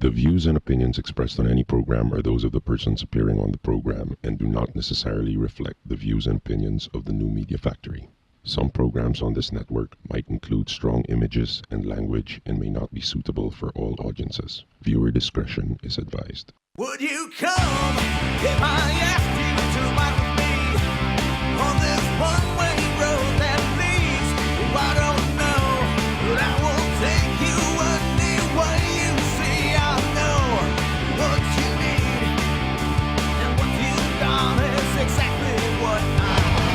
The views and opinions expressed on any program are those of the persons appearing on the program and do not necessarily reflect the views and opinions of the New Media Factory. Some programs on this network might include strong images and language and may not be suitable for all audiences. Viewer discretion is advised. Would you come if I asked you to ride with me on this one-way road that leads? Well, I don't know, but I will take you anywhere you see. I know what you need, and what you got is exactly what I want.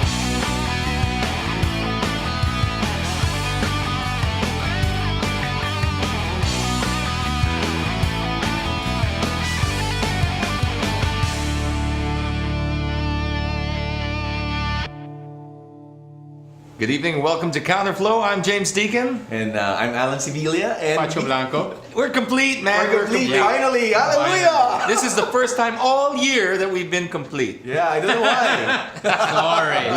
Good evening, welcome to Counterflow. I'm James Deacon. And I'm Alan Sevilla. And Pacho Blanco. We're complete, man. We're complete, finally! Hallelujah! This is the first time all year that we've been complete. Yeah, I don't know why. Sorry.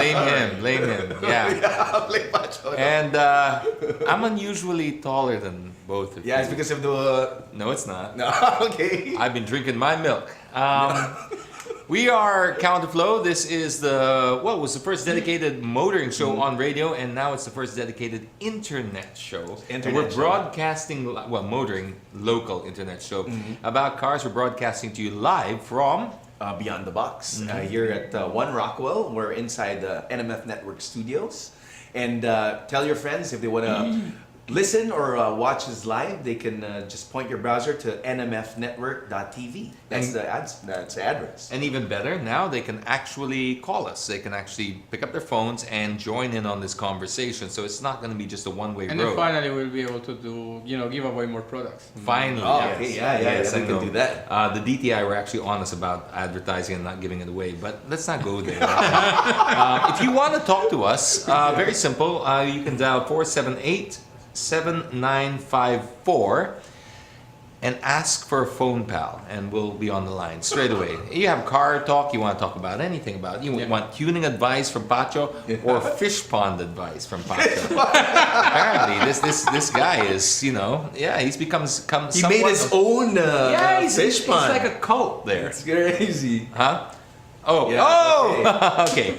Blame him. Yeah. Yeah, blame Pacho. And I'm unusually taller than both of you. Yeah, it's because of the... No, it's not. No, okay. I've been drinking my milk. We are Counterflow. This is was the first dedicated motoring show on radio, and now it's the first dedicated internet show. And we're broadcasting, motoring local internet show about cars. We're broadcasting to you live from Beyond the Box. Here at One Rockwell. We're inside the NMF Network studios. And tell your friends if they want to listen or watch us live, they can just point your browser to nmfnetwork.tv. That's the address. And even better, now they can actually call us. They can actually pick up their phones and join in on this conversation. So it's not going to be just a one-way road. And then finally we'll be able to do, give away more products. Finally, Oh, yes. okay, yes, we can do that. The DTI were actually honest about advertising and not giving it away, but let's not go there. If you want to talk to us, very simple. You can dial 478-7954 and ask for a phone pal, and we'll be on the line straight away. You have car talk, you want to talk about anything about it. You want tuning advice from Pacho or fish pond advice from Pacho. Apparently, this guy is, he's become He made his own fish pond. He's like a cult there. It's crazy. Huh? Oh, Yeah, okay.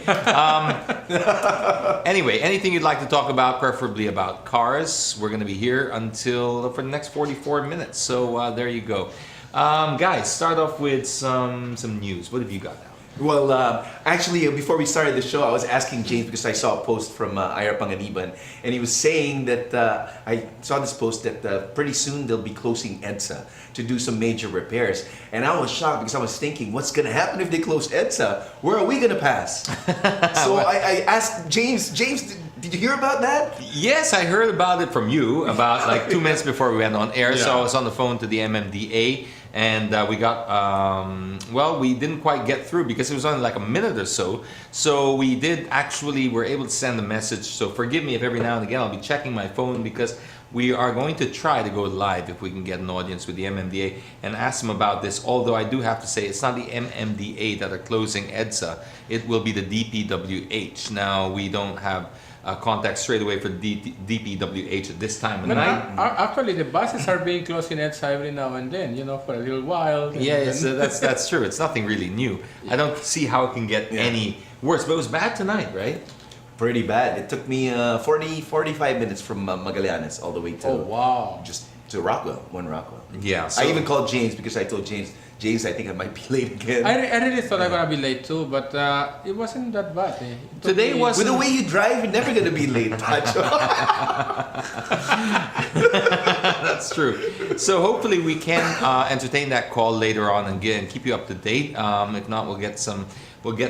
Anyway, anything you'd like to talk about, preferably about cars, we're going to be here for the next 44 minutes. So there you go. Guys, start off with some news. What have you got now? Well, actually, before we started the show, I was asking James because I saw a post from Ira Panganiban, and he was saying that I saw this post that pretty soon they'll be closing EDSA to do some major repairs. And I was shocked because I was thinking, what's going to happen if they close EDSA? Where are we going to pass? So I asked James, did you hear about that? Yes, I heard about it from you about like 2 minutes before we went on air. Yeah. So I was on the phone to the MMDA. And we got, we didn't quite get through because it was only like a minute or so. So we were able to send a message. So forgive me if every now and again I'll be checking my phone because we are going to try to go live if we can get an audience with the MMDA and ask them about this. Although I do have to say it's not the MMDA that are closing EDSA. It will be the DPWH. Now we don't have contact straight away for DPWH at this time of night. Actually, the buses are being closed in EDSA every now and then, for a little while. Yes, that's true. It's nothing really new. I don't see how it can get any worse. But it was bad tonight, right? Pretty bad. It took me 45 minutes from Magallanes all the way to just to Rockwell, One Rockwell. Yeah. So I even called James because I told James, I think I might be late again. I really thought I was going to be late too, but it wasn't that bad. Today was with the way you drive, you're never going to be late, Pacho. That's true. So hopefully we can entertain that call later on and keep you up to date. If not, we'll get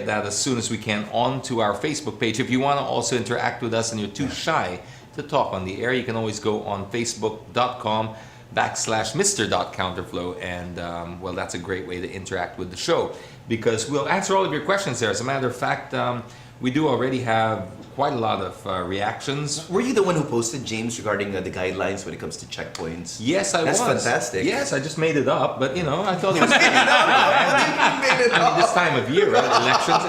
that as soon as we can onto our Facebook page. If you want to also interact with us and you're too shy to talk on the air, you can always go on facebook.com/Mr.Counterflow, and that's a great way to interact with the show because we'll answer all of your questions there. As a matter of fact, we do already have quite a lot of reactions. Were you the one who posted, James, regarding the guidelines when it comes to checkpoints? Yes, I was. That's fantastic. Yes, I just made it up, but I thought it was pretty this time of year, right? Elections.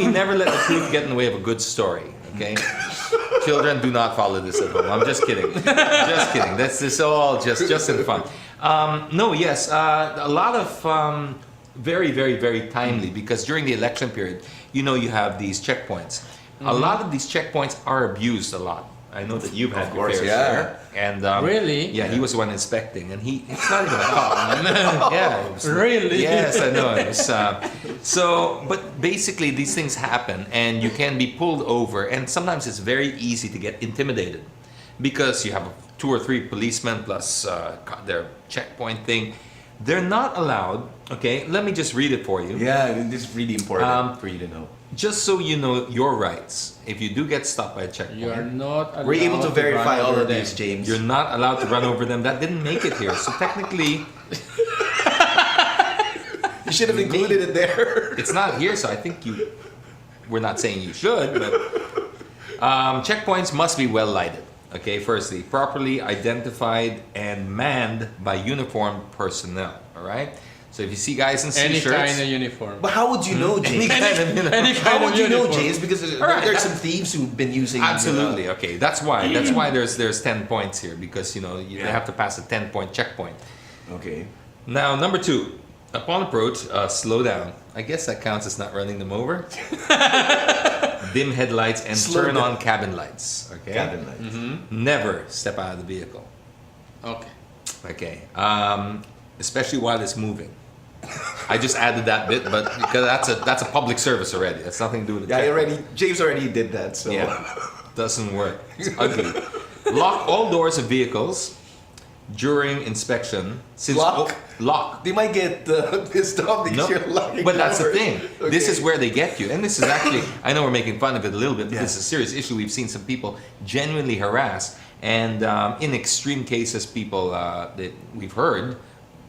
You never let the truth get in the way of a good story, okay? Children, do not follow this at home. I'm just kidding. Just kidding. This is all just in fun. No, yes, a lot of very, very, very timely because during the election period, you know, you have these checkpoints. A lot of these checkpoints are abused a lot. I know that you've had Of your course, fair yeah. share. And Really? Yeah, he was the one inspecting, and it's not even a cop. Yeah, it was- Really? Yes, I know. It was, but basically these things happen, and you can be pulled over, and sometimes it's very easy to get intimidated because you have 2 or 3 policemen plus their checkpoint thing. They're not allowed. Okay, let me just read it for you. Yeah, this is really important for you to know. Just so you know your rights, if you do get stopped by a checkpoint, You are not allowed We're able to verify run all over of them. these, James. you're not allowed to run over them. That didn't make it here. So technically, You should have included it there. it's not here. So I think we're not saying you should, but checkpoints must be well lighted. Okay, firstly, properly identified and manned by uniformed personnel. All right. So if you see guys in Any C-shirts, kind of uniform. But how would you know, James? Any How kind would of you know, uniform. James? Because Alright, there's some thieves who've been using. absolutely. Okay, that's why there's 10 points here because you know they have to pass a 10-point checkpoint. Okay. Now, number 2, upon approach, slow down. I guess that counts as not running them over. Dim headlights and Slow turn down. on cabin lights. Okay. Cabin lights. Never step out of the vehicle. Okay. Okay. Especially while it's moving. I just added that bit, but because that's a public service already. That's nothing to do with the checkpoint. James already did that. So Yeah, doesn't work. It's ugly. Lock all doors of vehicles during inspection. Since Lock? lock. they might get pissed off because No, you're locking. but that's the doors. thing. This Okay. is where they get you, and this is actually. I know we're making fun of it a little bit, but Yeah. this is a serious issue. We've seen some people genuinely harassed, and in extreme cases, people that we've heard,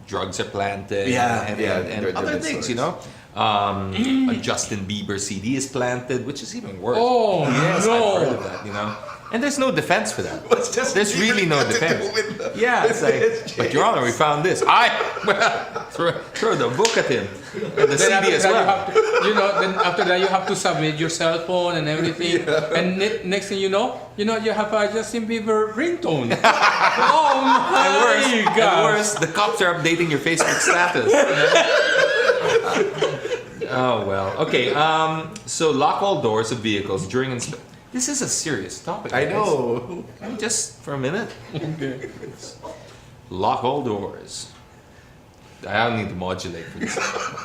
drugs are planted, Yeah, and, yeah, and there- other there things. stories. You know, a Justin Bieber CD is planted, which is even worse. Oh, yes, no. I've heard of that. You know, and there's no defense for that. What's Justin There's really Bieber no got to do defense. with the- Yeah, it's like, with but this, Your Honor, we found this. Throw the book at him, and the Then CD after as that well. you have to, then after that you have to submit your cell phone and everything. And next thing you know, you have a Justin Bieber ringtone. Oh my And worse, gosh. the cops are updating your Facebook status. Oh well. Okay. So lock all doors of vehicles during inspection. This is a serious topic. I guys. know. Can we just for a minute? Lock all doors. I don't need to modulate for this.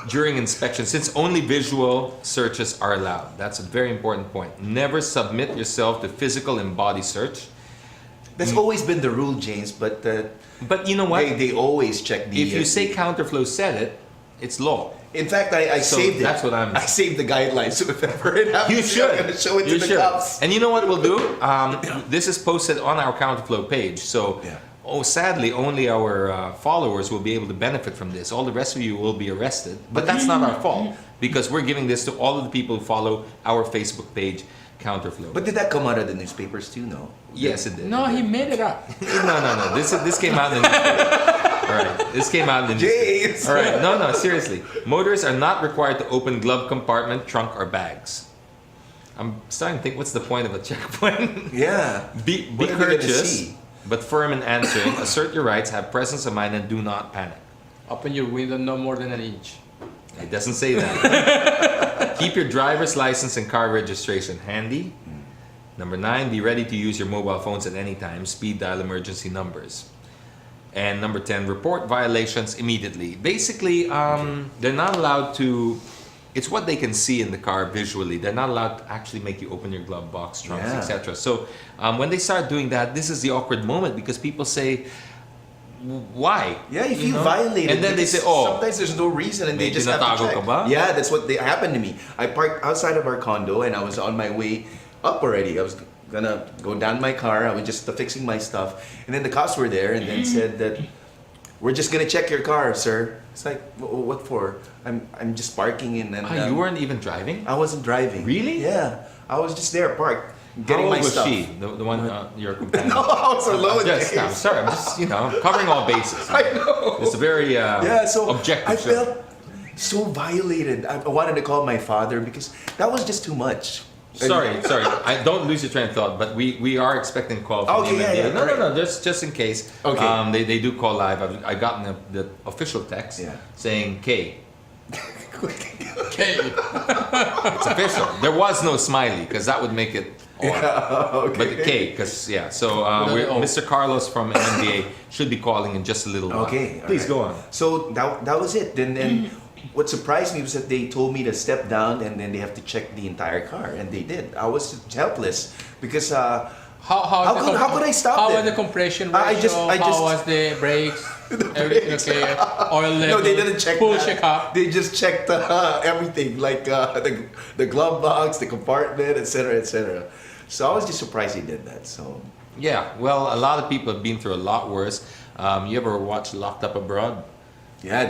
During inspection, since only visual searches are allowed. That's a very important point. Never submit yourself to physical and body search. That's always been the rule, James. But But you know what? they always check the. If you say Counterflow said it, it's law. In fact, I So saved it. that's what I'm- I saved the guidelines, so if ever it happens, You should. I'm gonna show it You to the should. cops. And you know what we'll do? This is posted on our Counterflow page. So, Yeah. sadly, only our followers will be able to benefit from this. All the rest of you will be arrested. But that's not our fault because we're giving this to all of the people who follow our Facebook page, Counterflow. But did that come out of the newspapers too? No. yes, it did. No, he made it up. No. This came out in the newspaper. All right, this came out in the newspaper. James. All right, no, seriously. Motorists are not required to open glove compartment, trunk, or bags. I'm starting to think, what's the point of a checkpoint? Yeah. Be What are they gonna courteous, see? but firm in answering. Assert your rights, have presence of mind, and do not panic. Open your window no more than an inch. It doesn't say that. Keep your driver's license and car registration handy. Number 9, be ready to use your mobile phones at any time. Speed dial emergency numbers. And number 10, report violations immediately. Basically, they're not allowed to. It's what they can see in the car visually. They're not allowed to actually make you open your glove box, trunks, Yeah. etc. So when they start doing that, this is the awkward moment because people say, "Why?" Yeah, if you know? violate and it, then they because say, "Oh, sometimes there's no reason and they may just have to tinatago check." ka ba? Yeah, that's what happened to me. I parked outside of our condo and I was on my way up already. I was gonna go down my car. I was just fixing my stuff, and then the cops were there and then said that we're just gonna check your car, sir. It's like, what for? I'm just parking in and you weren't even driving." I wasn't driving. Really? Yeah, I was just there parked How getting old my was stuff. she? The one your companion. No, I was alone. I'm sorry. I'm just covering all bases. I know. It's a very So objective I show. felt so violated. I wanted to call my father because that was just too much. Sorry. I don't lose your train of thought, but we are expecting a call from Okay, the yeah, MMDA. yeah, No, just in case. Okay. They do call live. I've gotten the official text Yeah. saying K. Okay. It's official. There was no smiley because that would make it odd. Okay. But the K, because so Mr. Carlos from MMDA should be calling in just a little while. Okay, Please alright. go on. So that was it. Then what surprised me was that they told me to step down and then they have to check the entire car, and they did. I was helpless because how could I stop How them? was the compression ratio? I just how was the brakes? Everything okay? Oil level? No, they didn't check Full that. check up? They just checked everything, like the glove box, the compartment, etc., etc. So I was just surprised he did that. So Yeah, well, a lot of people have been through a lot worse. You ever watch Locked Up Abroad? yeah,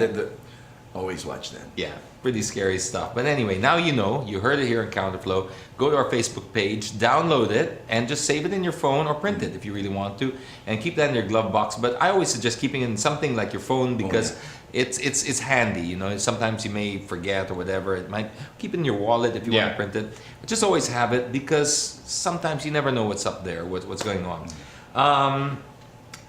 always watch that. Yeah, pretty scary stuff. But anyway, now you know, you heard it here in Counterflow. Go to our Facebook page, download it, and just save it in your phone or print it if you really want to, and keep that in your glove box. But I always suggest keeping it in something like your phone because it's handy. You know, sometimes you may forget or whatever. It might keep it in your wallet if you want to print it. But just always have it because sometimes you never know what's up there, what's going on.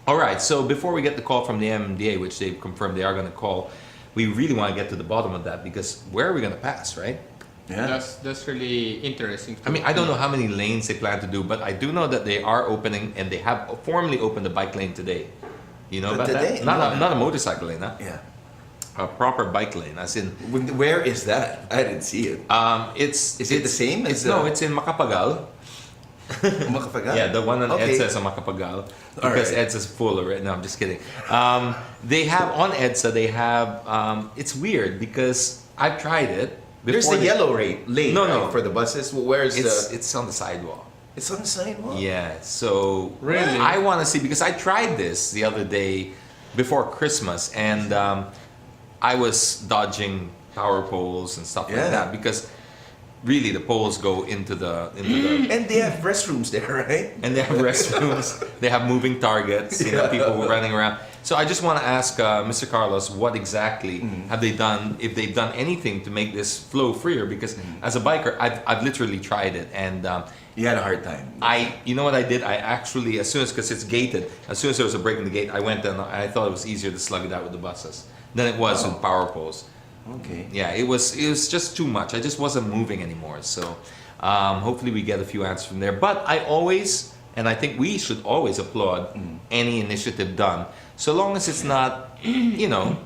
All right, so before we get the call from the MMDA, which they've confirmed they are going to call, we really want to get to the bottom of that because where are we going to pass, right? Yeah. That's really interesting. I mean, I don't know how many lanes they plan to do, but I do know that they are opening and they have formally opened the bike lane today. You know about Today? that? Not a motorcycle lane, huh? Yeah. A proper bike lane, as in. Where is that? I didn't see it. Is it the same as No, the- it's in Macapagal. Makapagal? Yeah, the one on Okay. EDSA is on Macapagal All because right. EDSA's full already. No, I'm just kidding. They have on EDSA. They have. It's weird because I've tried it. There's before the yellow lane. No, right, no. for the buses. Well, where's It's on the sidewalk. It's on the sidewalk. Yeah, so Really? I want to see because I tried this the other day before Christmas and I was dodging power poles and stuff like Yeah. that because really the poles go into the And they have restrooms there, right? and they have restrooms, they have moving targets, you know, people who are running around. So I just want to ask Mr. Carlos, what exactly have they done? If they've done anything to make this flow freer? Because as a biker, I've literally tried it and. You had a hard time. You know what I did? I actually, as soon as, because it's gated, as soon as there was a break in the gate, I went and I thought it was easier to slug it out with the buses than it was with power poles. Okay. Yeah, it was just too much. I just wasn't moving anymore. So hopefully we get a few answers from there. But I always, and I think we should always applaud any initiative done, so long as it's not, you know,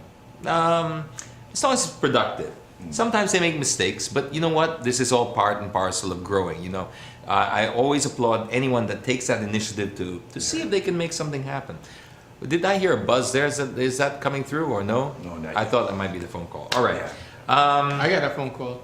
as long as it's productive. Sometimes they make mistakes, but you know what? This is all part and parcel of growing, you know. I always applaud anyone that takes that initiative to see if they can make something happen. Did I hear a buzz there? Is that coming through or no? No, not I yet. thought that might be the phone call. All right. Yeah. I got a phone call.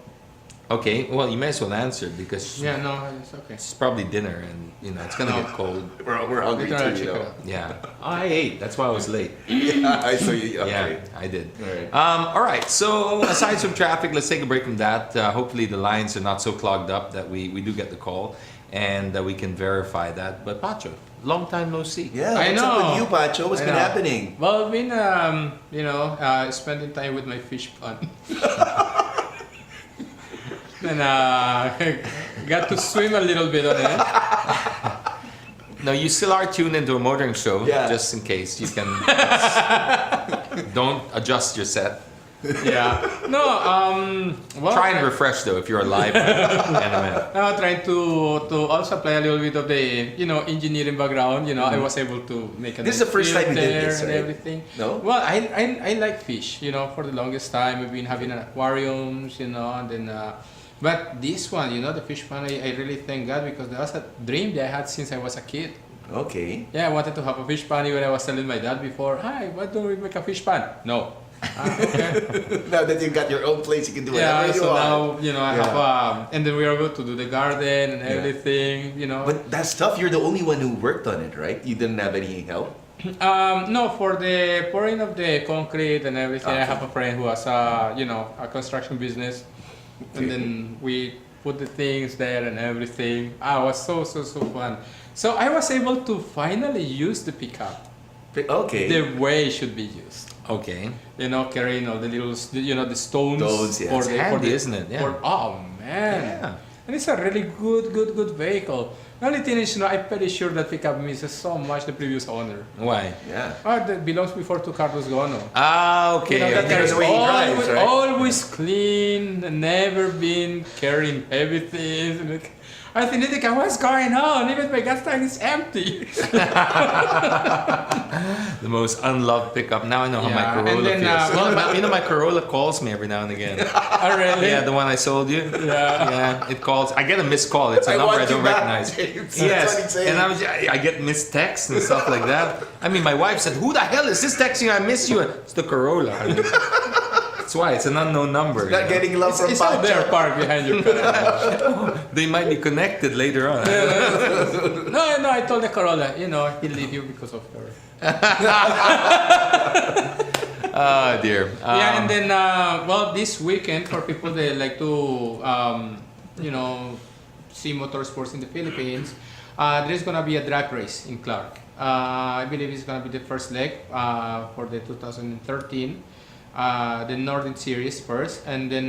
Okay, well, you may as well answer it because Yeah, no, it's okay. it's probably dinner and, you know, it's going to get cold. We're hungry Later I'll too, you check it know. out. Yeah. I ate. That's why I was late. Yeah, I saw you. Okay. Yeah, I did. All right. All right. So aside from traffic, let's take a break from that. Hopefully the lines are not so clogged up that we do get the call and we can verify that. But Pacho, long time no see. Yeah, I what's up know. with you, Pacho? What's I been know. happening? Well, I've been, spending time with my fish pond. And got to swim a little bit on it. No, you still are tuned into a motoring show, Yeah. just in case you can. Don't adjust your set. Yeah. No, well, Try and refresh though if you're live in a minute. trying to also play a little bit of the engineering background. I was able to make a This is nice the first time you did filter this, and right? everything. No? Well, I like fish. For the longest time I've been having an aquariums. And then. But this one, the fish pond, I really thank God because that was a dream that I had since I was a kid. Okay. Yeah, I wanted to have a fish pond when I was telling my dad before, hi, why don't we make a fish pond? No. Okay. Now that you got your own place, you can do Yeah, whatever you so want. now, I have, and then we are able to do the garden and everything, But that's tough. You're the only one who worked on it, right? You didn't have any help? No, for the pouring of the concrete and everything, I Okay. have a friend who has a construction business. And then we put the things there and everything. It was so fun. So I was able to finally use the pickup Okay. the way it should be used. Okay. Carrying all the little, the stones. Stones, yeah. for It's the, handy, for the, isn't it? Yeah. oh man. Yeah. and it's a really good vehicle. The only thing is, I'm pretty sure that pickup misses so much the previous owner. Why? Yeah. That belongs before to Carlos Gono. Ah, okay. That okay. guy is the way he drives, right? always clean, never been carrying heavy things. Like, I think, what's going on? Even my gas tank is empty. The most unloved pickup. Now I know how my Yeah, Corolla and then, feels. My Corolla calls me every now and again. Oh, really? Yeah, the one I sold you. Yeah. Yeah, it calls. I get a missed call. It's a number I want you don't back, recognize. James. That's Yes, what he's saying. and I get missed texts and stuff like that. I mean, my wife said, "Who the hell is this texting? I miss you." It's the Corolla. I mean, that's why it's an unknown number. Not you know. getting love from It's out there Pacho. parked behind your car. They might be connected later on. No, I told the Corolla, he'll leave you because of her. Oh dear. Yeah, and then, this weekend, for people that like to, see motorsports in the Philippines, there's going to be a drag race in Clark. I believe it's going to be the first leg for the 2013, the Northern Series first. And then,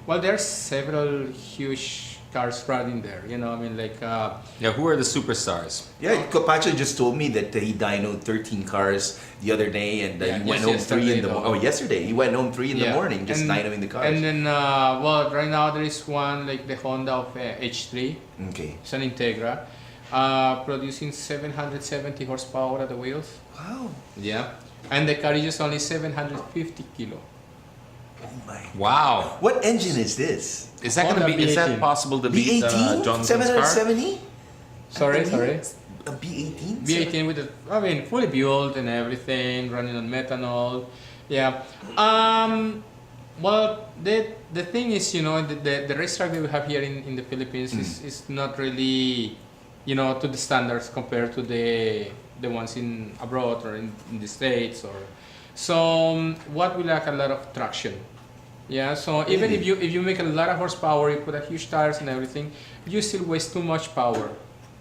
there's several huge cars running there, Yeah, who are the superstars? Yeah, Pacho just told me that he dynoed 13 cars the other day, and Yeah, he went just home 3 in the yesterday, morning. Oh, yesterday he went home 3 in the Yeah. morning just And- dynoing the cars. And then, right now there is one like the Honda of H3. Okay. It's an Integra, producing 770 horsepower at the wheels. Wow. Yeah. And the car is only 750 kilo. Oh my. Wow. What engine is this? Is that Honda gonna be? Is that B18. possible to beat B18? Johnson's car? 770? Sorry. A B18? V18 with fully built and everything, running on methanol. Yeah. The thing is, the racetrack that we have here in the Philippines is not really, to the standards compared to the ones in abroad or in the States so what we lack a lot of traction. Yeah, so even if you make a lot of horsepower, you put a huge tires and everything, you still waste too much power.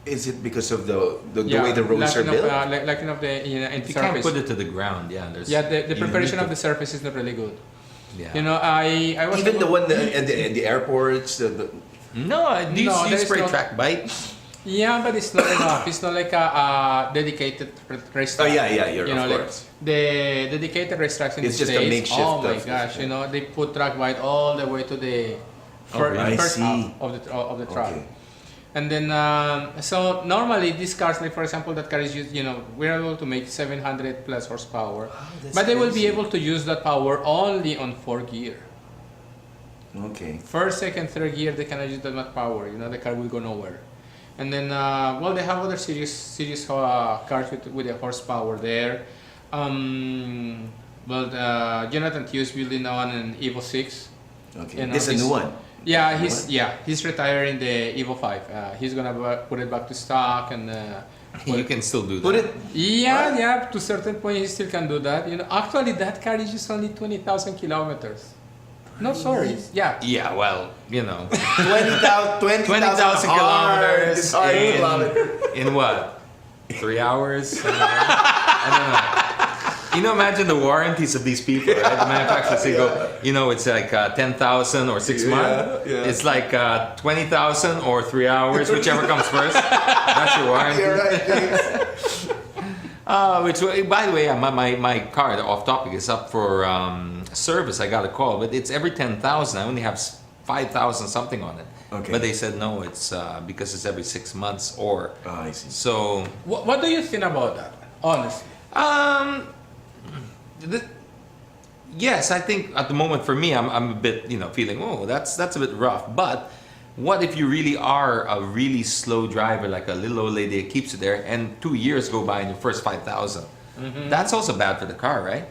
Is it because of the way the roads are lacking built? of, lacking of the in the You can't surface. put it to the ground. Yeah, there's. The you preparation need of the surface is not really good. Yeah. I was Even the able- one at the airports, No, do you, No, you there is spray no- track bite? Yeah, but it's not enough. It's not like a dedicated racetrack. Oh, yeah, of like course. the dedicated racetracks in It's the just a States. makeshift Oh my of- gosh! They put track white all the way to the I first see. half of the track. Okay. And then, so normally these cars, like for example, that car is used, we're able to make 700 plus horsepower, that's but they will be crazy. able to use that power only on 4 gear. Okay. First, second, third gear, they cannot use that much power. The car will go nowhere. And then, they have other series cars with the horsepower there. Jonathan Hughes building now an Evo 6. Okay. This is a new one. Yeah, he's retiring the Evo 5. He's gonna put it back to stock and. You can still do that. Put it. Yeah, to a certain point he still can do that. Actually that car is just only 20,000 kilometers. No, sorry. Yeah. Yeah, well, 20,000 20,000 kilometers hard kilometers. in what? 3 hours? I don't know. Imagine the warranties of these people, right? The manufacturers they go, it's like 10,000 or 6 months. yeah. It's like 20,000 or 3 hours, whichever comes first. That's your warranty. You're right, James. Which, by the way, my car, off topic, is up for service. I got a call, but it's every 10,000. I only have 5,000 something on it. Okay. But they said no, it's because it's every 6 months or. Oh, I see. So. What do you think about that? Honestly. Yes, I think at the moment for me, I'm a bit, feeling, that's a bit rough. But what if you really are a really slow driver, like a little old lady that keeps it there, and 2 years go by in your first 5,000? Mm-hmm. That's also bad for the car, right?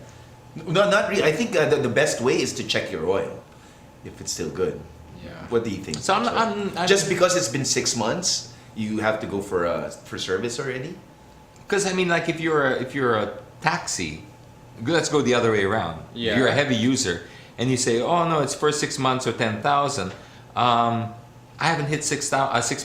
No, not really. I think the best way is to check your oil, if it's still good. Yeah. What do you think? So I'm Just because it's been 6 months, you have to go for service already. because I mean, like if you're a taxi, let's go the other way around. Yeah. You're a heavy user, and you say, oh no, it's first 6 months or 10,000. I haven't hit 6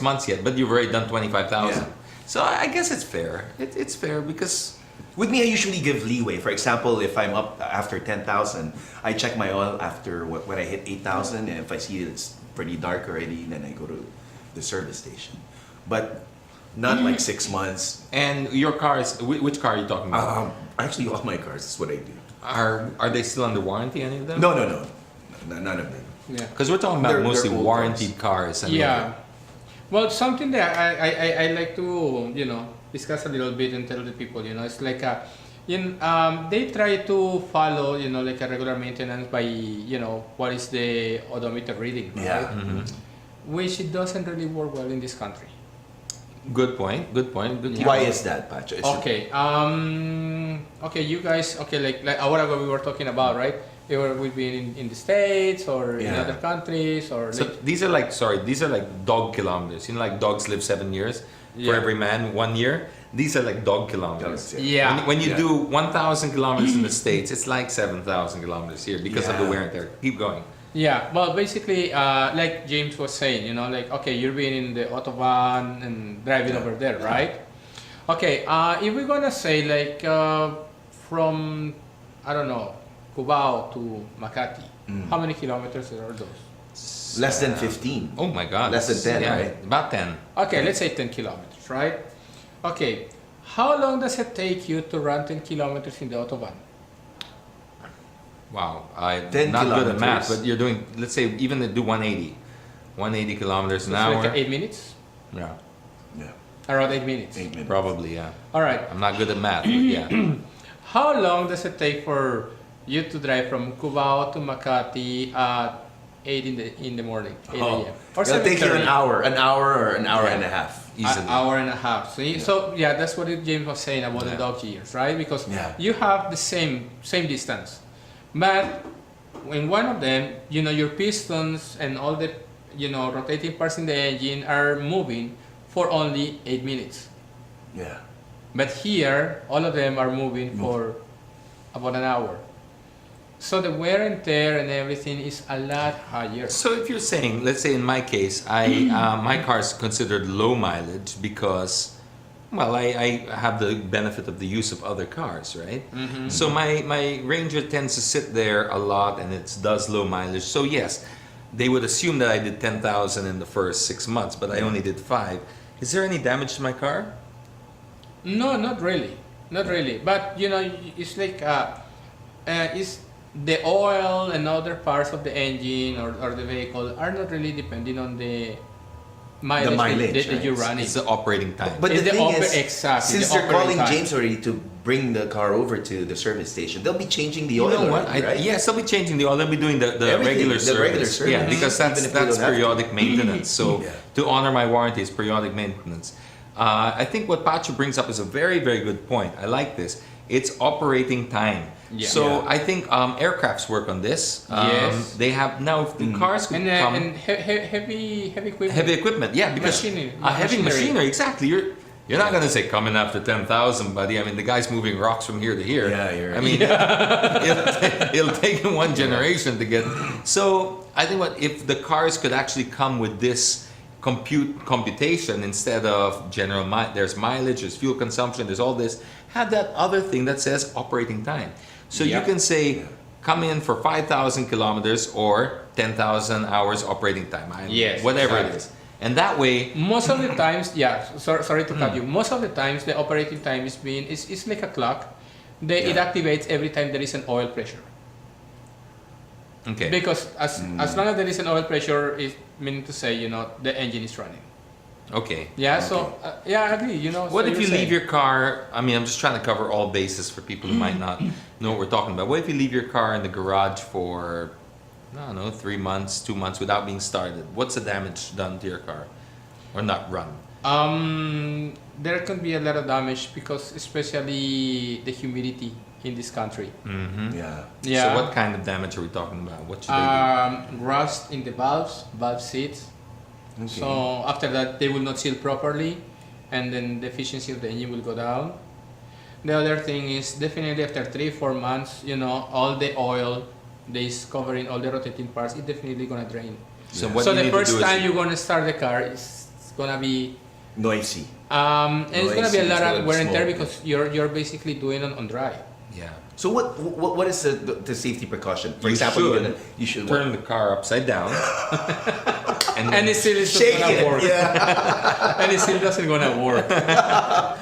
months yet, but you've already done 25,000. Yeah. So I guess it's fair. It's fair because With me, I usually give leeway. For example, if I'm up after 10,000, I check my oil after when I hit 8,000, and if I see it's pretty dark already, then I go to the service station. But not like 6 months. And your cars, which car are you talking about? Actually, all my cars is what I do. Are they still under warranty, any of them? No, none of them. Yeah. Because we're talking about They're mostly old warranted cars. I mean, Yeah. Well, something that I like to, you know, discuss a little bit and tell the people, you know, it's like they try to follow, you know, like a regular maintenance by, you know, what is the odometer reading, right? Yeah. Which it doesn't really work well in this country. Good point. Good point. Good Why is that, Pacho? Okay. Okay, you guys. Okay, like a while ago we were talking about, right? We've been in the States or in Yeah. other countries or. So like, these are like dog kilometers. You know, like dogs live 7 years. For Yeah. every man, 1 year. These are like dog kilometers. Dogs, yeah. When you Yeah. do 1,000 kilometers in the States, it's like 7,000 kilometers here because of the Yeah. wear and tear. Keep going. Yeah, well, basically, like James was saying, you know, like, okay, you're being in the autobahn and driving over there, right? Okay, if we're gonna say, like, from, I don't know, Cubao to Makati, how many kilometers are those? Less than 15. Oh my God. Less than 10, yeah, right? About 10. Okay, let's say 10 kilometers, right? Okay, how long does it take you to run 10 kilometers in the autobahn? Wow. I'm 10 not good at math, kilometers. but you're doing, let's say, even to do 180. 180 kilometers an It's hour. like 8 minutes? Yeah, Yeah. Around 8 minutes. 8 minutes. probably, yeah. All right. I'm not good at math, but yeah. How long does it take for you to drive from Cubao to Makati at 8 in the morning, 8 a.m. Or It'll take you 7:30? an hour or an hour and a half. Easily. An hour and a half. So yeah, that's what James was saying about the Yeah. dog years, right? Because Yeah. you have the same distance, but in one of them, you know, your pistons and all the, you know, rotating parts in the engine are moving for only 8 minutes. Yeah. But here, all of them are moving for about an hour. So the wear and tear and everything is a lot higher. So if you're saying, let's say in my case, my car is considered low mileage because, well, I have the benefit of the use of other cars, right? So my Ranger tends to sit there a lot and it does low mileage. So yes, they would assume that I did 10,000 in the first 6 months, but I only did 5. Is there any damage to my car? No, not really. Not really. But, you know, it's like, it's the oil and other parts of the engine or the vehicle are not really depending on the mileage, mileage, that you're right? running. It's the operating time. But It's the the thing oper- is, exactly, since the they're calling operating time. James already to bring the car over to the service station, they'll be changing the You oil know what? already, right? Yes, they'll be changing the oil. They'll be doing the Everything, regular the service. regular service. Yeah, because that's Even if they don't have to. periodic maintenance. So Yeah. to honor my warranty is periodic maintenance. I think what Pacho brings up is a very, very good point. I like this. It's operating time. Yeah. So Yeah. I think aircrafts work on this. Yes. They have now if the cars could come. And heavy equipment. Heavy equipment, yeah, because Machinery. heavy Machinery. machinery, exactly. You're not gonna say coming after 10,000, buddy. I mean, the guy's moving rocks from here to here. Yeah, you're I right. mean, it'll take him one generation to get. So I think if the cars could actually come with this computation instead of there's mileage, there's fuel consumption, there's all this. Have that other thing that says operating time. So you Yeah. can say, come in for 5,000 kilometers or 10,000 hours operating time. Yes, whatever exactly. it is. And that way, Most of the times, yeah. Sorry to cut you. Most of the times, the operating time is like a clock. It Yeah. activates every time there is an oil pressure. okay. Because as long as there is an oil pressure, is meaning to say, you know, the engine is running. Okay. Yeah. So yeah, I agree. You know. What so if you you're leave saying- your car? I mean, I'm just trying to cover all bases for people who might not know what we're talking about. What if you leave your car in the garage for, I don't know, 3 months, 2 months without being started? What's the damage done to your car? Or not run? There can be a lot of damage because especially the humidity in this country. Yeah. Yeah. So what kind of damage are we talking about? What should they Rust in the valve seats. Okay. So after that, they will not seal properly, and then the efficiency of the engine will go down. The other thing is definitely after 3-4 months, you know, all the oil that is covering all the rotating parts is definitely gonna drain. So what so you the need to first do is- time you're gonna start the car, it's gonna be Noisy. and it's gonna be a Noisy, lot it's of gonna wear and tear smoke. because you're basically doing it on dry. Yeah. So what is the safety precaution? For You example, should you should turn the car upside down. And it still is Shake not gonna it. work. Yeah. And it still doesn't gonna work.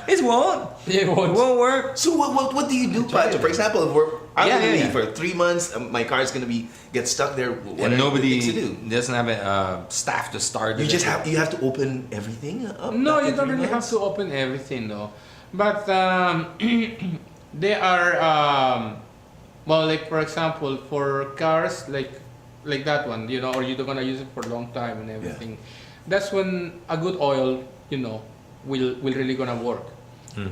It won't. It won't. Won't work. So what do you do, Pacho? For example, if I'm Yeah, gonna yeah, leave yeah. for 3 months, my car is gonna get stuck there. What And are the nobody things to do? doesn't have a staff to start. You it. just have to open everything up. No, after you don't 3 really have months? to open everything though. But they are well, like for example, for cars like that one, you know, or you're gonna use it for a long time and everything. That's when a good oil, you know, will really gonna work.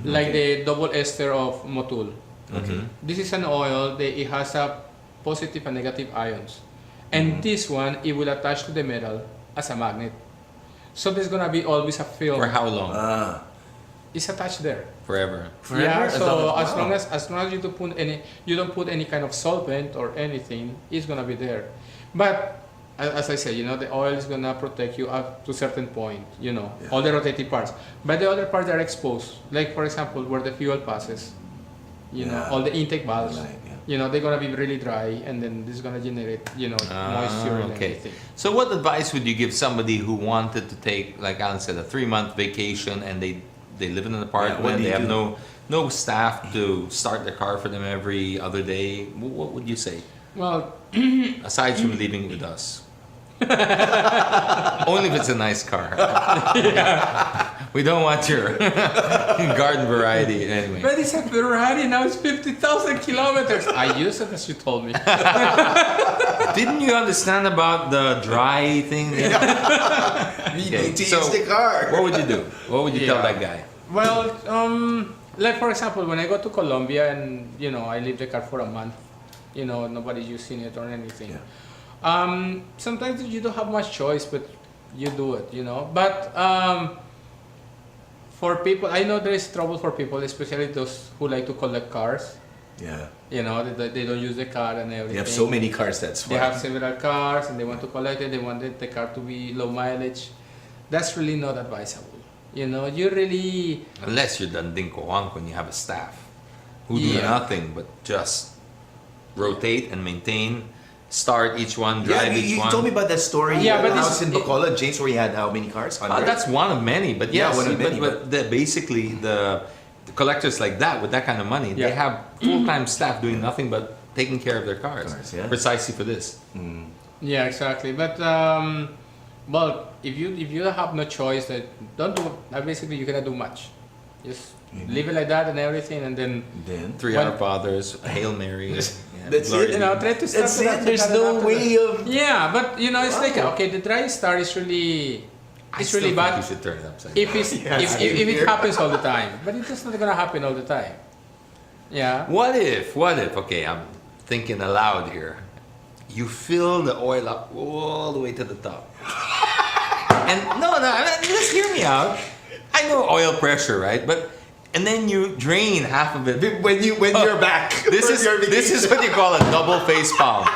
Like the double ester of Motul. Okay. This is an oil that it has a positive and negative ions, and this one it will attach to the metal as a magnet. So there's gonna be always a film. For how long? It's attached there. Forever. Yeah. Forever? So Wow. as long as you don't put any kind of solvent or anything, it's gonna be there. But as I say, you know, the oil is gonna protect you up to a certain point. You know, Yeah. all the rotating parts. But the other parts are exposed. Like for example, where the fuel passes. You know, Yeah. all the intake valves. Right, yeah. You know, they're gonna be really dry, and then this is gonna generate, you know, moisture and okay. everything. So what advice would you give somebody who wanted to take, like Alan said, a 3-month vacation and they live in an apartment, what do they you have do? no staff to start their car for them every other day? What would you say? Well, Aside from leaving with us. Only if it's a nice car. We don't want your garden variety anyway. but it's a Ferrari now. It's 50,000 kilometers. I use it as you told me. Didn't you understand about the dry thing? You Okay, need to so use the car. What would you do? What would you tell Yeah. that guy? Well, like for example, when I go to Colombia and you know I leave the car for a month, you know nobody's using it or anything. Sometimes you don't have much choice, but you do it, you know. But for people, I know there is trouble for people, especially those who like to collect cars. Yeah. You know, they don't use the car and everything. They have so many cars, that's They why. have several cars and they want to collect it. They want the car to be low mileage. That's really not advisable. You know, you really Unless you're Danding Coang when you have a staff who do Yeah. nothing but just rotate and maintain, start each one, Yeah, drive each you one. told me about that story. Yeah, but house this- in Bacolod, James, where he had how many cars? 100? That's one of many, but Yeah, yes, one of many, but basically the collectors like that with that kind of money, they Yeah. have full-time staff doing nothing but taking care of their cars, Cars, yeah. precisely for this. Yeah, exactly. But well, if you have no choice, that don't do. Basically, you cannot do much. Just leave it like that and everything, and then Then 3-hour fathers, Hail Mary. That's glory it. to you know God. try to start. That's with it. that, There's and then no after way that- of. Yeah, but you know, it's like Wow. okay, the dry start is really, I it's still really think bad you should turn it upside if down. it's Yeah, if same it here. happens all the time. But it's just not gonna happen all the time. Yeah. What if, okay, I'm thinking aloud here. You fill the oil up all the way to the top. And no, just hear me out. I know oil pressure, right? And then you drain half of it. When you're back. This from is your this is vacation. what you call a double face palm.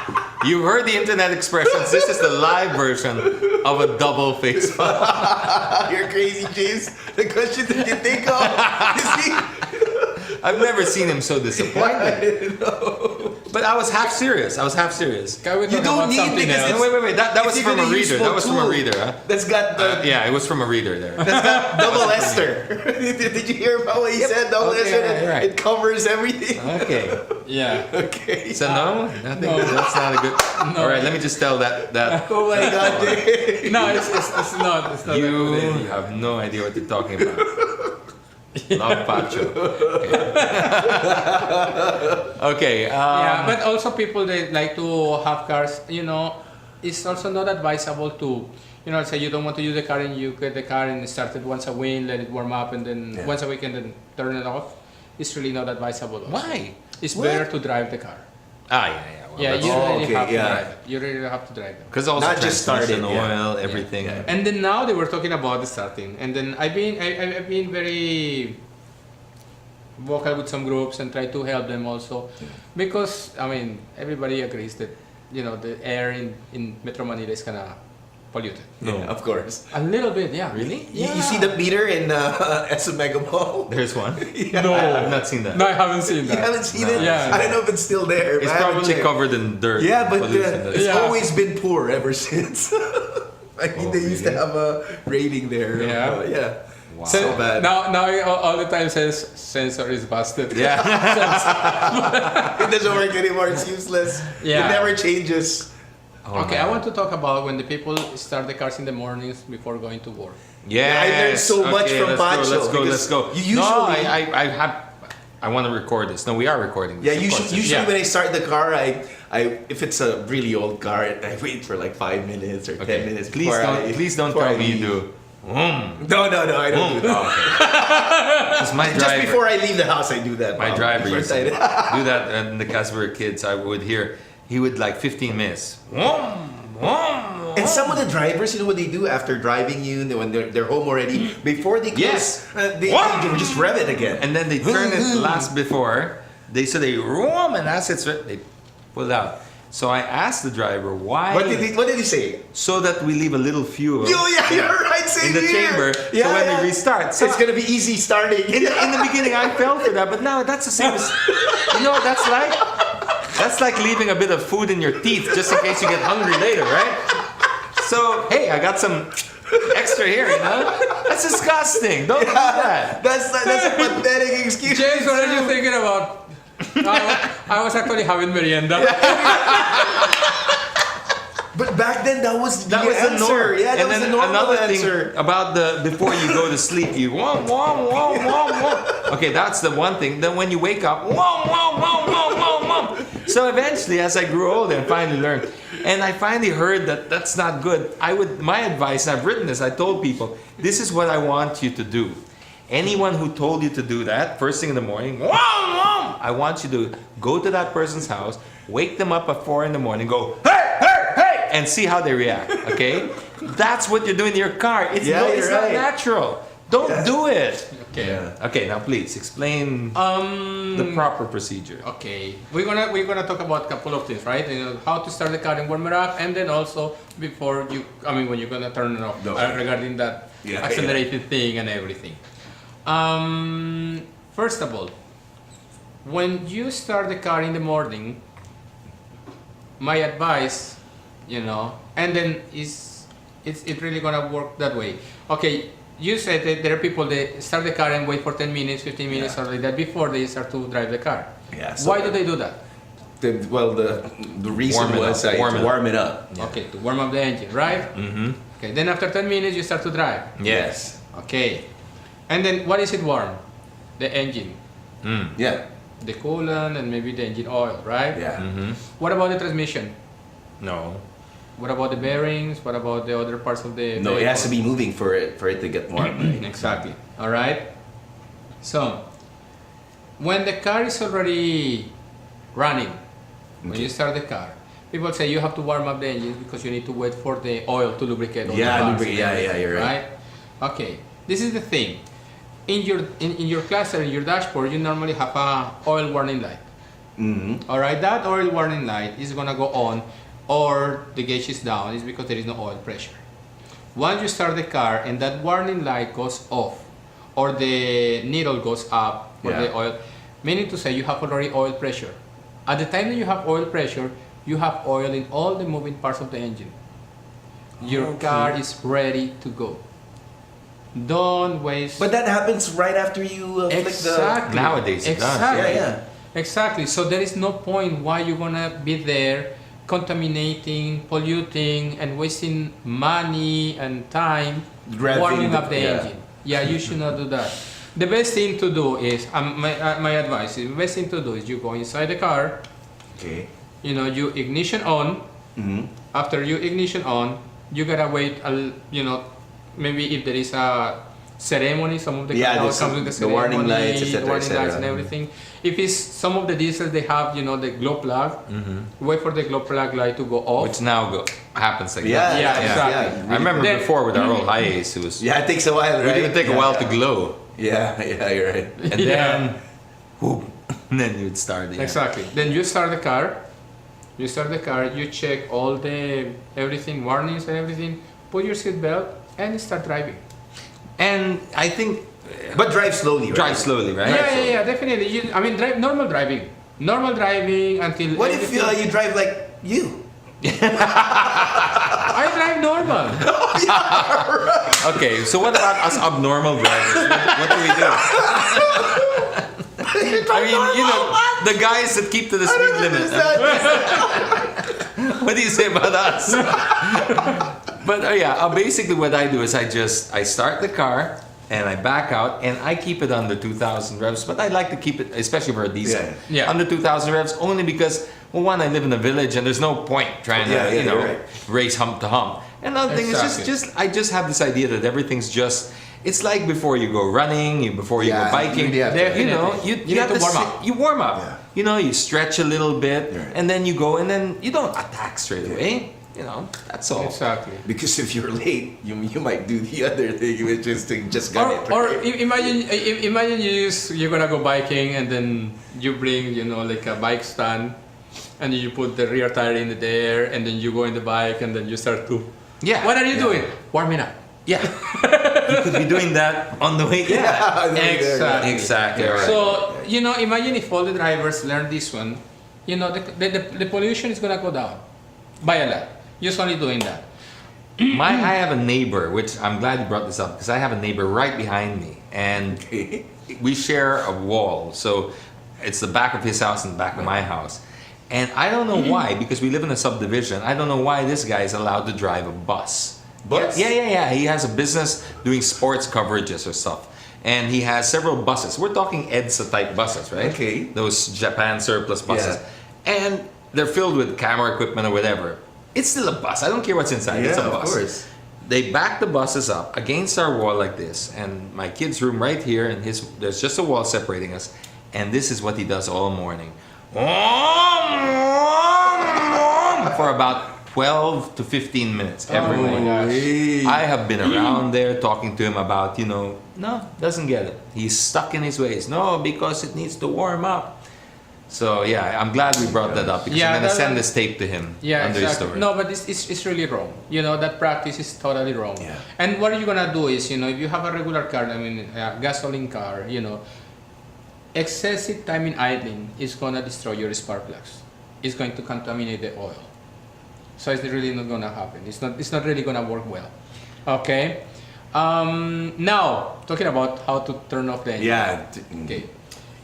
You've heard the internet expressions. This is the live version of a double face palm. You're crazy, James. The question that you think of. You see? I've never seen him so disappointed. But I was half serious. Can we You talk don't about need something because else? Wait. That If was you're from a gonna use reader. That was from a Motul, reader, huh? That's got the Yeah, it was from a reader there. that's got double ester. Did you hear about what he said? Double Okay, ester. right, right. It covers everything. Okay. Yeah. Okay. So no, nothing. No. That's not a good. No. All right, let me just tell that Oh my God, James. No, it's not. It's not. you a good idea. have no idea what you're talking about. Love Pacho. Okay. Yeah, but also people they like to have cars. You know, it's also not advisable to, you know, say you don't want to use the car and you get the car and start it once a week, let it warm up, and then Yeah. once a week and then turn it off. It's really not advisable. Also. Why? It's What? better to drive the car. Yeah. Well, Yeah, that's- you really okay, have to yeah. drive it. You really have to drive it. Because also Not just transmission, started, yeah. oil, everything. Yeah. And then now they were talking about the starting, and then I've been very vocal with some groups and try to help them also, because I mean everybody agrees that you know the air in Metro Manila is kind of polluted. Yeah, of course. A little bit, yeah. Really? You see the meter in SM Mega Mall? There's one. No, I've not seen that. No, I haven't seen You that. haven't seen No. it? Yeah. I don't know if it's still there. It's but I haven't probably checked. covered in dirt. Yeah, but pollution. it's Yeah. always been poor ever since. I mean, Oh, they used to really? have a rating there. Yeah. Yeah. Wow. So bad. Now it all the time says sensor is busted. Yeah. It doesn't work anymore. It's useless. Yeah. It never changes. Oh, Okay, man. I want to talk about when the people start the cars in the mornings before going to work. Yes. I learned so much from let's Pacho, Go, let's go. because Let's go. you No, usually- I have. I want to record this. No, we are recording this. Yeah, of course. usually Yeah. when I start the car, I if it's a really old car, I wait for like 5 minutes or 10 minutes. Please don't before tell I me you leave. do. No, I don't do that. Oh, okay. 'Cause my Just driver, before I leave the house, I do that. my Bob. driver Before used to I- do that, and the cats were kids. I would hear he would like 15 minutes. And some of the drivers, you know what they do after driving you, when they're home already, before they close, Yes. they just rev it again. And then they turn it last before they and as it's they pull it out. So I asked the driver why. What did he say? So that we leave a little fuel Yeah, you're right. Same in the here. chamber. Yeah, so when yeah. they restart, so It's gonna be easy starting. in the beginning I fell for that, but now that's the same as that's like leaving a bit of food in your teeth just in case you get hungry later, right? So hey, I got some extra here, you know? That's disgusting. Don't do that. That's a pathetic excuse. James, what are you thinking about? I was actually having merienda. But back then, that was the That was the answer. norm. Yeah, that and was then the normal another answer. thing about before you go to sleep, you wom wom wom wom wom. Okay, that's the one thing. Then when you wake up, wom wom wom wom wom wom. So eventually, as I grew older and finally learned, and I finally heard that that's not good. My advice, and I've written this. I told people, this is what I want you to do. Anyone who told you to do that first thing in the morning, wom wom. I want you to go to that person's house, wake them up at 4 in the morning, go hey hey hey, and see how they react. Okay, that's what you're doing in your car. It's Yeah, it's you're not right. natural. Don't Yeah. do it. Okay. Yeah. Okay, now please explain the proper procedure. Okay, we're gonna talk about a couple of things, right? You know, how to start the car and warm it up, and then also before you, when you're gonna turn it off, No. regarding that Yeah, accelerated thing and everything. First of all, when you start the car in the morning, my advice, and then it's really gonna work that way. Okay, you said that there are people that start the car and wait for 10 minutes, 15 minutes, or like that before they start to drive the car. Yeah, so Why do they do that? The reason Warm it was up, warm it up. warm it up. Okay, to warm up the engine, right? Mm-hmm. Okay, then after 10 minutes you start to drive. Yes. Okay, and then what is it warm? The engine, Yeah. the coolant, and maybe the engine oil, right? Yeah. Mm-hmm. What about the transmission? No. What about the bearings? What about the other parts of the No, it has to vehicle? be moving for it to get warm. Right? Exactly. All right. So, when the car is already running, when you start the car, people say you have to warm up the engine because you need to wait for the oil to lubricate all the Yeah, parts. lubricate. Yeah, you're right. Okay. This is the thing. In your cluster, in your dashboard, you normally have a oil warning light. Mm-hmm. All right. That oil warning light is gonna go on, or the gauge is down. Is because there is no oil pressure. Once you start the car and that warning light goes off, or the needle goes up for Yeah. the oil, meaning to say you have already oil pressure. At the time that you have oil pressure, you have oil in all the moving parts of the engine. Your car is ready to go. Don't waste. But that happens right after you flick the. Exactly. Nowadays it does. Exactly. Yeah. Exactly. So there is no point why you're gonna be there contaminating, polluting, and wasting money and time Revving warming the- up the yeah. engine. Yeah, you should not do that. The best thing to do is, my advice is, the best thing to do is you go inside the car, Okay. you ignition on. Mm-hmm. After you ignition on, you gotta wait, maybe if there is a ceremony, some of the Yeah, cars there's comes with the the ceremony, warning lights, et the cetera, warning et lights cetera. and everything. If it's some of the diesels, they have, the glow plug. Wait for the glow plug light to go off. Which now happens like Yeah, that. Yeah, exactly. I remember Then- before with our old Hiace, it was. Yeah, it takes a while, It right? didn't take a while to glow, Yeah, you're right. and Yeah. then, whoop, and then you'd start again. Exactly. Then you start the car. You check all everything, warnings and everything. Put your seatbelt and start driving. And I think But drive slowly, right? drive slowly, right? Yeah, definitely. Drive normal driving. Normal driving until. What if everything- you drive like you? I drive normal. Okay, so what about us abnormal drivers? What do we do? I mean, you know, the guys that keep to the speed limit. What do you say about us? But basically what I do is I start the car and I back out and I keep it under 2,000 revs. But I like to keep it, especially for a diesel, Yeah. under 2,000 revs only because, well, one, I live in a village and there's no point trying to, race hump to hump. And another thing is I just have this idea that everything's just. It's like before you go running, before you go biking. You You have to warm up. You warm up. Yeah. You know, you stretch a little bit, Right. and then you go, and then you don't attack straight away. You know, that's all. Exactly. Because if you're late, you might do the other thing, which is to just gun it. Imagine you're gonna go biking and then you bring like a bike stand and you put the rear tire in there and then you go in the bike and then you start to. Yeah. What are you doing? Warming up. Yeah. You could be doing that on the way. Exactly. Right. So imagine if all the drivers learn this one, the pollution is gonna go down by a lot. Just only doing that. I have a neighbor, which I'm glad you brought this up because I have a neighbor right behind me, and we share a wall. So it's the back of his house and the back of my house. And I don't know why, because we live in a subdivision. I don't know why this guy is allowed to drive a bus. Bus? Yeah. He has a business doing sports coverages or stuff. And he has several buses. We're talking EDSA type buses, right? Okay. Those Japan surplus buses. Yeah. And they're filled with camera equipment or whatever. It's still a bus. I don't care what's inside. It's a bus. Of course. They back the buses up against our wall like this. And my kid's room right here, and there's just a wall separating us. And this is what he does all morning. For about 12 to 15 minutes every morning. I have been around there talking to him about, no, doesn't get it. He's stuck in his ways. No, because it needs to warm up. So yeah, I'm glad we brought that up because I'm going to send this tape to him under his story. No, but it's really wrong. That practice is totally wrong. Yeah. And what you're gonna do is, if you have a regular car, a gasoline car, excessive time in idling is gonna destroy your spark plugs. It's going to contaminate the oil. So it's really not gonna happen. It's not really gonna work well. Okay. Now talking about how to turn off the engine. Yeah. Okay.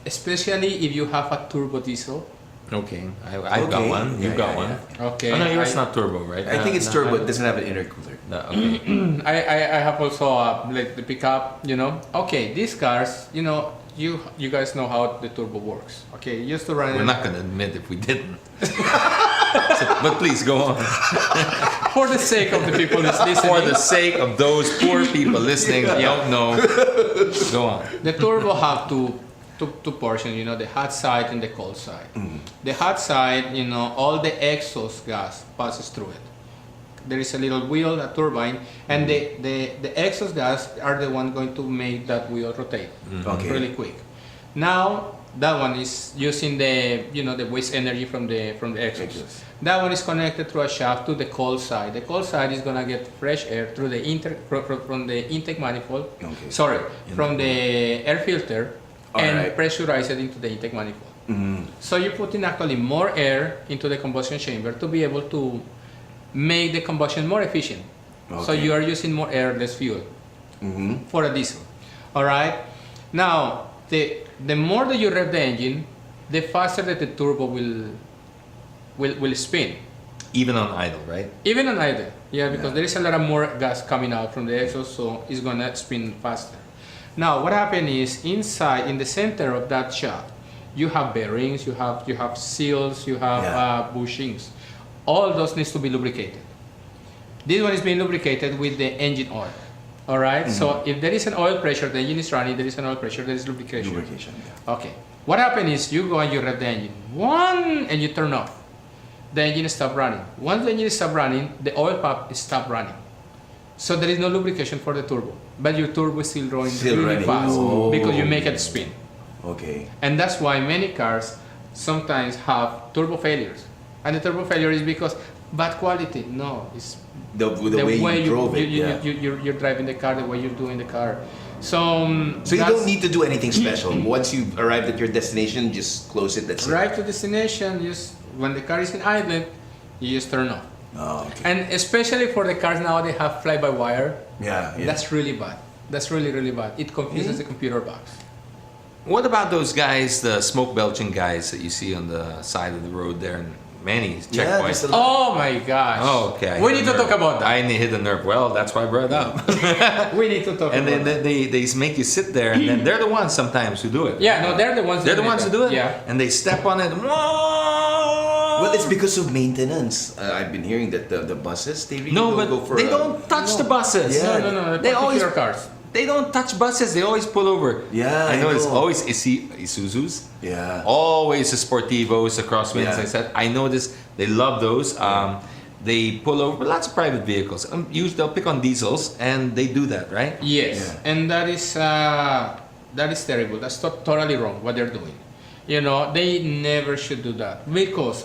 Especially if you have a turbo diesel. Okay, I've got one. You've got one. Okay. Oh, no, yours not turbo, right? I think it's turbo. It doesn't have an intercooler. No, okay. I have also like the pickup. Okay, these cars. You guys know how the turbo works. Okay, you used to run. We're not going to admit if we didn't. But please go on. For the sake of the people listening. For the sake of those poor people listening that don't know, go on. The turbo have two portions, the hot side and the cold side. The hot side, all the exhaust gas passes through it. There is a little wheel, a turbine, and the exhaust gas are the one going to make that wheel rotate really quick. Now that one is using the waste energy from the exhaust. That one is connected through a shaft to the cold side. The cold side is gonna get fresh air through the from the intake manifold. From the air filter. And pressurize it into the intake manifold. So you're putting actually more air into the combustion chamber to be able to make the combustion more efficient. So you are using more air, less fuel for a diesel. All right. Now the more that you rev the engine, the faster that the turbo will spin. Even on idle, right? Even on idle, because there is a lot of more gas coming out from the exhaust, so it's gonna spin faster. Now, what happens is inside, in the center of that shaft, you have bearings, you have seals, you have bushings. All those needs to be lubricated. This one is being lubricated with the engine oil. All right. So if there is an oil pressure, the engine is running. There is an oil pressure. There is lubrication. Okay. What happens is you go and you rev the engine, and you turn off. The engine stops running. Once the engine stops running, the oil pump stops running. So there is no lubrication for the turbo, but your turbo is still running really fast because you make it spin. Okay. And that's why many cars sometimes have turbo failures. And the turbo failure is because bad quality. No, it's the way you drove it. You're driving the car, the way you're doing the car. So you don't need to do anything special. Once you arrive at your destination, just close it. That's arrive to destination. Just when the car is in idle, You just turn off. Oh, okay. And especially for the cars now, they have fly-by-wire. Yeah. That's really bad. That's really, really bad. It confuses the computer box. What about those guys, the smoke belching guys that you see on the side of the road there in many Yeah, checkpoints? there's a lot. Oh my gosh. Oh, okay. I We hit need a to talk nerve. about that. I hit a nerve. Well, that's why I brought it up. We need to talk And about then they make you sit there, and then they're the ones sometimes who do it. that. Yeah, no, they're the ones. They're the that ones who that. do it. Yeah. And they step on it. Well, it's because of maintenance. I've been hearing that the buses, they really No, don't but go for they don't touch the buses. Yeah. No. They always cars. They don't touch buses. They always pull over. Yeah, I know. I It's know. always Isuzus. Yeah. Always the Sportivos, the Crosswinds. Yeah. I said I know this. They love those. They pull over lots of private vehicles. Usually they'll pick on diesels, and they do that, right? Yes, Yeah. and that is terrible. That's totally wrong what they're doing. You know, they never should do that because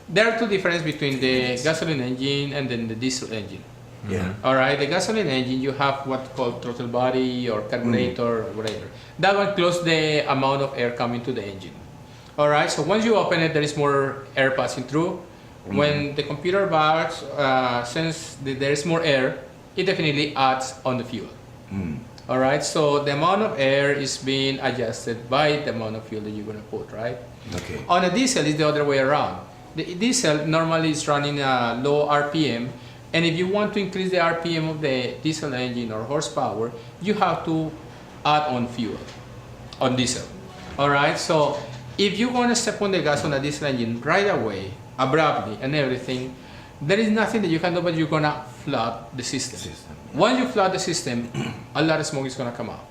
there are two differences between the gasoline engine and then the diesel engine. Yeah. All right, the gasoline engine, you have what called throttle body or carburetor or whatever. That one closes the amount of air coming to the engine. All right, so once you open it, there is more air passing through. When the computer box sense that there is more air, it definitely adds on the fuel. All right, so the amount of air is being adjusted by the amount of fuel that you're gonna put, right? Okay. On a diesel, it's the other way around. The diesel normally is running a low RPM, and if you want to increase the RPM of the diesel engine or horsepower, you have to add on fuel on diesel. All right, so if you want to step on the gas on a diesel engine right away, abruptly and everything, there is nothing that you can do, but you're gonna flood the system. Once you flood the system, a lot of smoke is gonna come out.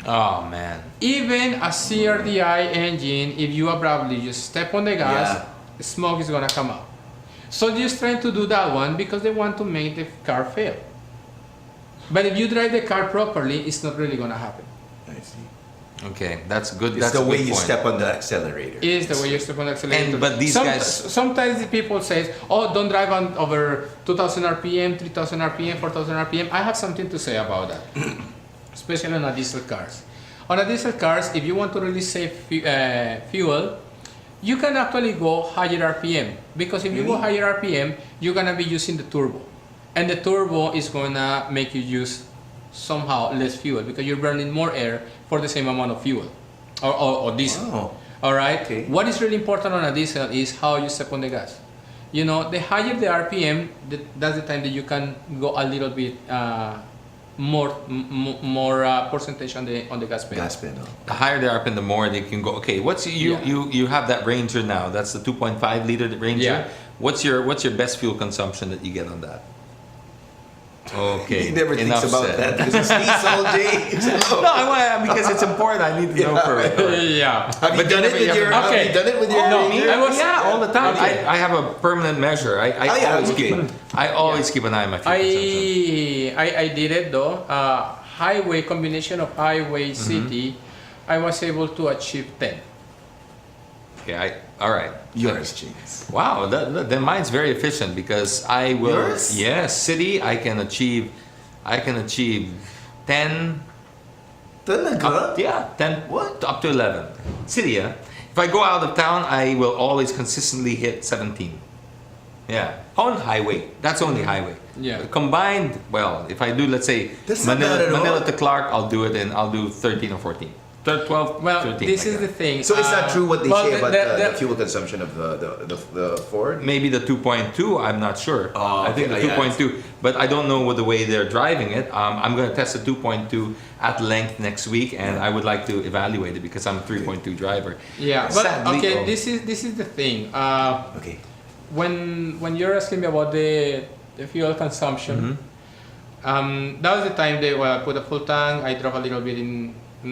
Oh man. Even a CRDI engine, if you abruptly just step on the gas, Yeah. smoke is gonna come out. So they're just trying to do that one because they want to make the car fail. But if you drive the car properly, it's not really gonna happen. I see. Okay, that's good. It's That's the a way good you point. step on the accelerator. It is the way you step on the accelerator. But these guys- sometimes the people say, "Oh, don't drive on over 2,000 RPM, 3,000 RPM, 4,000 RPM." I have something to say about that, especially on a diesel cars. On a diesel cars, if you want to really save fuel, you can actually go higher RPM because if you go higher RPM, you're gonna be using the turbo, and the turbo is gonna make you use somehow less fuel because you're burning more air for the same amount of fuel or diesel. Oh. All right. Okay. What is really important on a diesel is how you step on the gas. You know, the higher the RPM, that's the time that you can go a little bit more percentage on the gas pedal. Gas pedal. The higher they are up and the more they can go. Okay, what's you have that Ranger now? That's the 2.5 liter Ranger. Yeah. What's your best fuel consumption that you get on that? Okay. He never thinks enough about said. that because it's diesel, James. No, because it's important. I need to know for it. Yeah. Have you But you done it never- with you your? haven't- Have you done it with your? no, Ranger? I was- Yeah, all the time. Okay. I have a permanent measure. I yeah, always okay. keep an eye on my fuel consumption. I did it though. Highway combination of highway city, I was able to achieve 10. Okay, all right. Yours, James. Wow, then mine's very efficient because I will. Yours? Yes, city. I can achieve 10. Talaga? Yeah, 10. What? Up to 11. City. Yeah. If I go out of town, I will always consistently hit 17. Yeah. On highway. That's only highway. Yeah. Combined, well, if I do, let's say That's not bad at all. Manila to Clark, I'll do 13 or 14. 12, Well, 13. this like is that. the thing. So it's not true what they well, say about the- the fuel consumption of the Ford? Maybe the 2.2, I'm not sure. Oh, I think okay. the Yeah. 2.2, but I don't know what the way they're driving it. I'm going to test the 2.2 at length next week, and I would like to evaluate it because I'm a 3.2 driver. Yeah, but Sadly, okay, this is the thing. Okay. When you're asking me about the fuel consumption, that was the time they put a full tank. I drove a little bit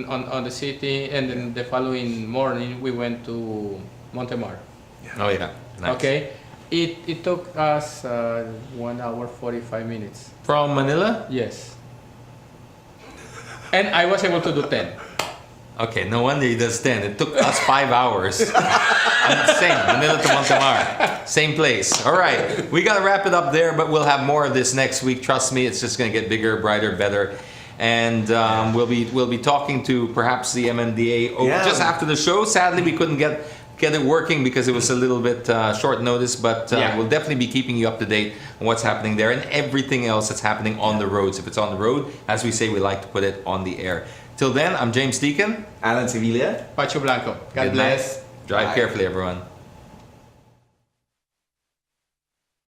on the city, and then the following morning we went to Montemar. Oh yeah, nice. Okay, it took us 1 hour 45 minutes. From Manila? Yes, and I was able to do 10. Okay, no wonder he does 10. It took us 5 hours. Same, Manila to Montemar. Same place. All right, we got to wrap it up there, but we'll have more of this next week. Trust me, it's just going to get bigger, brighter, better. And we'll be talking to perhaps the MMDA Yeah. just after the show. Sadly, we couldn't get get it working because it was a little bit short notice, but Yeah. we'll definitely be keeping you up to date on what's happening there and everything else that's happening on the roads. If it's on the road, as we say, we like to put it on the air. Till then, I'm James Deacon. Alan Sevilla. Pacho Blanco. God Good bless. night. Drive Bye. carefully, everyone.